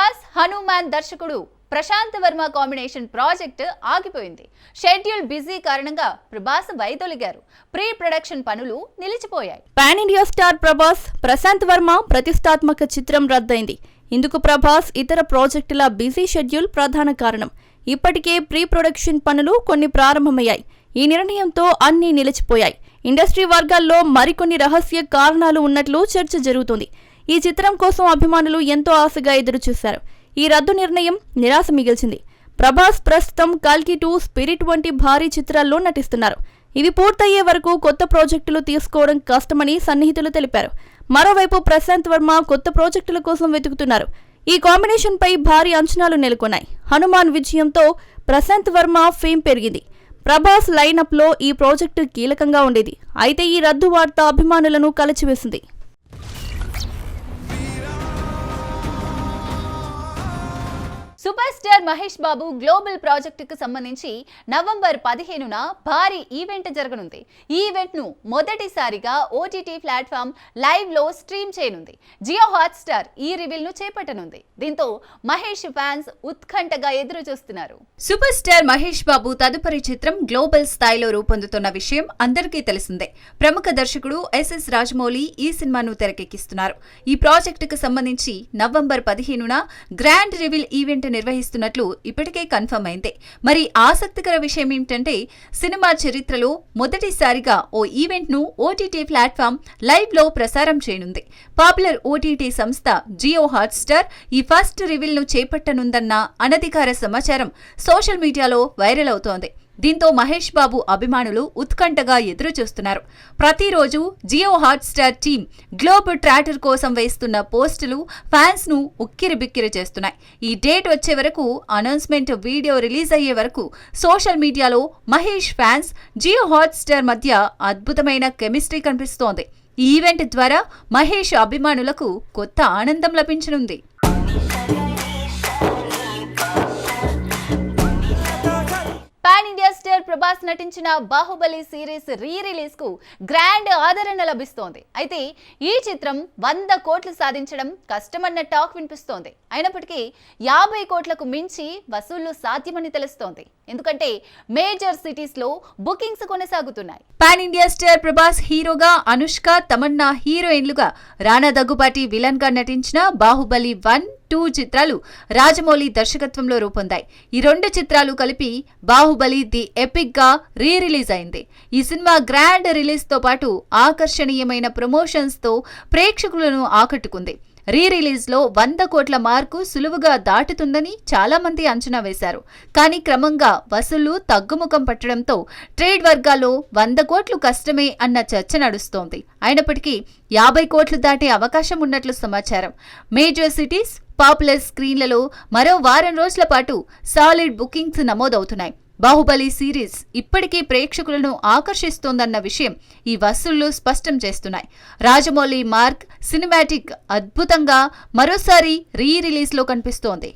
ప్రభాస్ హనుమాన్ దర్శకుడు Prashanth Varma combination project ఆగిపోయింది. Schedule busy కారణంగా ప్రభాస్ వైదొలిగారు. ప్రీ ప్రొడక్షన్ పనులు నిలిచిపోయాయి. Pan India star Prabhas Prashanth Varma ప్రతిష్టాత్మక చిత్రం రద్దయింది. ఇందుకు ప్రభాస్ ఇతర ప్రాజెక్టుల బిజీ షెడ్యూల్ ప్రధాన కారణం. ఇప్పటికే ప్రీ ప్రొడక్షన్ పనులు కొన్ని ప్రారంభమయ్యాయి. ఈ నిర్ణయంతో అన్నీ నిలిచిపోయాయి. ఇండస్ట్రీ వర్గాల్లో మరికొన్ని రహస్య కారణాలు ఉన్నట్లు చర్చ జరుగుతోంది. ఈ చిత్రం కోసం అభిమానులు ఎంతో ఆశగా ఎదురుచూశారు. ఈ రద్దు నిర్ణయం నిరాశ మిగిల్చింది. ప్రభాస్ ప్రస్తుతం కల్కి 2, స్పిరిట్ వంటి భారీ చిత్రాల్లో నటిస్తున్నారు. ఇవి పూర్తయ్యే వరకు కొత్త ప్రాజెక్టులు తీసుకోవడం కష్టమని సన్నిహితులు తెలిపారు. మరోవైపు ప్రశాంత్ వర్మ కొత్త ప్రాజెక్టుల కోసం వెతుకుతున్నారు. ఈ కాంబినేషన్ పై భారీ అంచనాలు నెలకొన్నాయి. హనుమాన్ విజయంతో ప్రశాంత్ వర్మ ఫేమ్ పెరిగింది. ప్రభాస్ లైనప్ లో ఈ ప్రాజెక్టు కీలకంగా ఉండేది. అయితే ఈ రద్దు వార్త అభిమానులను కలచివేసింది. Super star Mahesh Babu global ప్రాజెక్టుకు సంబంధించి నవంబర్ 15న భారీ ఈవెంట్ జరగనుంది. ఈ ఈవెంట్ ను మొదటిసారిగా ఓటీటీ ప్లాట్ఫామ్ లైవ్ లో స్ట్రీమ్ చేయనుంది. జియో హాట్స్టార్ ఈ రివీల్ ను చేపట్టనుంది. దీంతో మహేష్ ఫ్యాన్స్ ఉత్కంఠగా ఎదురు చూస్తున్నారు. సూపర్ స్టార్ మహేష్ బాబు తదుపరి చిత్రం గ్లోబల్ స్థాయిలో రూపొందుతున్న విషయం అందరికీ తెలిసిందే. ప్రముఖ దర్శకుడు ఎస్ఎస్ రాజమౌళి ఈ సినిమాను తెరకెక్కిస్తున్నారు. ఈ ప్రాజెక్టుకు సంబంధించి నవంబర్ 15న గ్రాండ్ రివీల్ ఈవెంట్ నిర్వహిస్తున్నట్లు ఇప్పటికే కన్ఫర్మ్ అయింది. మరి ఆసక్తికర విషయం ఏమిటంటే సినిమా చరిత్రలో మొదటిసారిగా ఓ ఈవెంట్ ను ఓటీటీ ప్లాట్ఫామ్ లైవ్ లో ప్రసారం చేయనుంది. పాపులర్ ఓటీటీ సంస్థ జియో హాట్స్టార్ ఈ ఫస్ట్ రివీల్ ను చేపట్టనుందన్న అనధికార సమాచారం సోషల్ మీడియాలో వైరల్ అవుతోంది. దీంతో మహేష్ బాబు అభిమానులు ఉత్కంఠగా ఎదురు చూస్తున్నారు. ప్రతిరోజు Jio Hotstar team globe trotter కోసం వేస్తున్న పోస్టులు ఫ్యాన్స్ ను ఉక్కిరిబిక్కిరి చేస్తున్నాయి. ఈ డేట్ వచ్చే వరకు, అనౌన్స్మెంట్ వీడియో రిలీజ్ అయ్యే వరకు సోషల్ మీడియాలో మహేష్ ఫ్యాన్స్ జియో హాట్స్టార్ మధ్య అద్భుతమైన కెమిస్ట్రీ కనిపిస్తోంది. ఈ ఈవెంట్ ద్వారా మహేష్ అభిమానులకు కొత్త ఆనందం లభించనుంది. పాన్ ఇండియా స్టార్ ప్రభాస్ నటించిన బాహుబలి సిరీస్ రీ రిలీజ్ కు గ్రాండ్ ఆదరణ లభిస్తోంది. అయితే ఈ చిత్రం 100 కోట్లు సాధించడం కష్టమన్న టాక్ వినిపిస్తోంది. అయినప్పటికీ 50 కోట్లకు మించి వసూళ్లు సాధ్యమని తెలుస్తోంది. ఎందుకంటే మేజర్ సిటీస్ లో బుకింగ్స్ కొనసాగుతున్నాయి. పాన్ ఇండియా స్టార్ ప్రభాస్ హీరోగా, అనుష్క, తమన్నా హీరోయిన్లుగా, రానా దగ్గుబాటి విలన్ గా నటించిన బాహుబలి 1, 2 చిత్రాలు రాజమౌళి దర్శకత్వంలో రూపొందాయి. ఈ 2 చిత్రాలు కలిపి బాహుబలి ది ఎపిక్ గా రీ రిలీజ్ అయింది. ఈ సినిమా గ్రాండ్ రిలీజ్ తో పాటు ఆకర్షణీయమైన ప్రమోషన్స్ తో ప్రేక్షకులను ఆకట్టుకుంది. రీ రిలీజ్ లో 100 కోట్ల మార్కు సులువుగా దాటుతుందని చాలా మంది అంచనా వేశారు. కానీ క్రమంగా వసూళ్లు తగ్గుముఖం పట్టడంతో ట్రేడ్ వర్గాల్లో 100 కోట్లు కష్టమే అన్న చర్చ నడుస్తోంది. అయినప్పటికీ 50 కోట్లు దాటే అవకాశం ఉన్నట్లు సమాచారం. మేజర్ సిటీస్, పాపులర్ స్క్రీన్లలో మరో వారం రోజుల పాటు సాలిడ్ బుకింగ్స్ నమోదవుతున్నాయి. బాహుబలి సిరీస్ ఇప్పటికీ ప్రేక్షకులను ఆకర్షిస్తోందన్న విషయం ఈ వసూళ్లు స్పష్టం చేస్తున్నాయి. రాజమౌళి మార్క్ సినిమాటిక్ అద్భుతంగా మరోసారి రీ రిలీజ్ లో కనిపిస్తోంది.